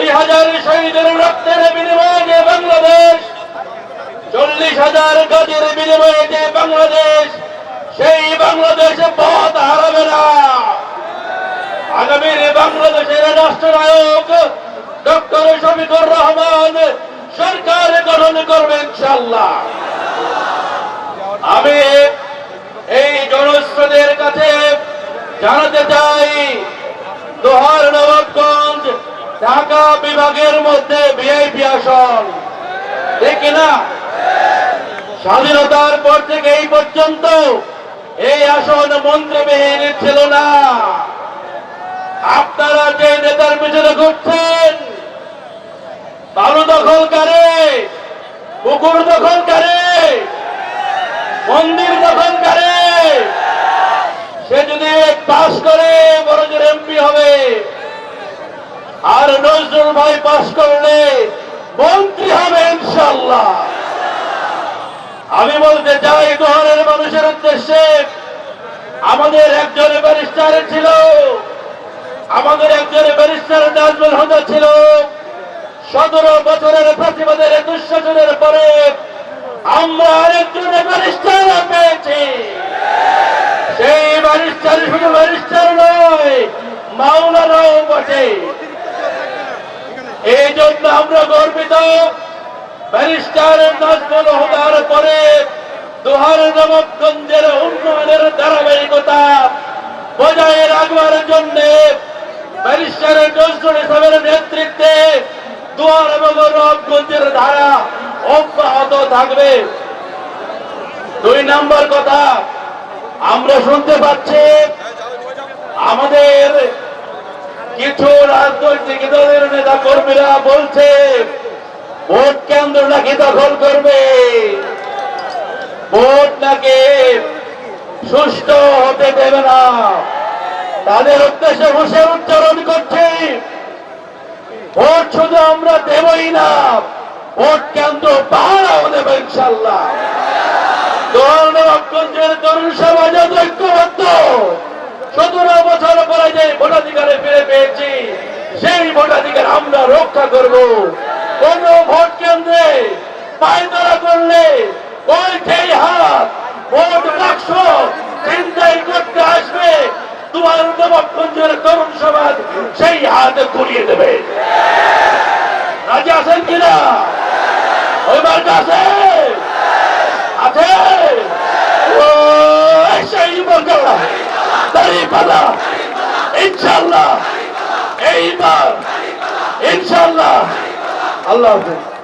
20,000 শহীদের রক্তের বিনিময়ে যে বাংলাদেশ, 40,000 গাজীর বিনিময়ে যে বাংলাদেশ, সেই বাংলাদেশে পথ হারাবে না। আগামীর বাংলাদেশের রাষ্ট্রনায়ক ডক্টর শফিকুর রহমান সরকার গঠন করবে ইনশাআল্লাহ। আমি এই জনস্রোতের কাছে জানাতে চাই, দোহার নবাবগঞ্জ ঢাকা বিভাগের মধ্যে ভিআইপি আসন, ঠিক না? স্বাধীনতার পর থেকে এই পর্যন্ত এই আসন মন্ত্রীবিহীন ছিল না। আপনারা যে নেতার পিছনে ঘুরছেন, বালু দখলকারী, পুকুর দখলকারী, মন্দির দখলকারী, সে যদি পাস করে বড় জোর এমপি হবে, আর নজরুল ভাই পাস করলে মন্ত্রী হবে ইনশাআল্লাহ। আমি বলতে চাই দোহারের মানুষের উদ্দেশ্যে, আমাদের একজন ব্যারিস্টার ছিল, আমাদের একজন ব্যারিস্টার নাজমুল হুদা ছিল। 17 বছরের প্রতিবাদের দুঃশাসনের পরে আমরা আরেকজন ব্যারিস্টার পেয়েছি। সেই ব্যারিস্টার শুধু ব্যারিস্টার নয়, মাওলানাও বটে। এই জন্য আমরা গর্বিত, ব্যারিস্টার নাজমুল হুদার পরে দোহার নবাবগঞ্জের উন্নয়নের ধারাবাহিকতা বজায় রাখবার জন্য ব্যারিস্টার নজরুল ইসলামের নেতৃত্বে দোহার এবং নবাবগঞ্জের ধারা অব্যাহত থাকবে। 2 নম্বর কথা, আমরা শুনতে পাচ্ছি আমাদের কিছু রাজনৈতিক দলের নেতা কর্মীরা বলছে ভোট কেন্দ্র নাকি দখল করবে, ভোট নাকি সুষ্ঠু হতে দেবে না। তাদের উদ্দেশ্যে বসে উচ্চারণ করছে, ভোট শুধু আমরা দেবই না, ভোট কেন্দ্র পাহারাও দেবে ইনশাআল্লাহ। নবাবগঞ্জের তরুণ সমাজ ঐক্যবদ্ধ, 17 বছর পরে যে ভোটাধিকারে ফিরে পেয়েছি, সেই ভোটাধিকার আমরা রক্ষা করব। কোন ভোট কেন্দ্রে পায়তারা করলে ওই সেই হাত ভোট বাক্স চিন্তাই করতে আসবে, তোমার নবাবগঞ্জের তরুণ সমাজ সেই হাত ঘুরিয়ে দেবে। রাজি আছেন কিনা? ওই মার্কা আছে, আছে সেই মার্কা দাঁড়িপাল্লা ইনশাআল্লাহ, এইবার ইনশাআল্লাহ। আল্লাহ হাফেজ।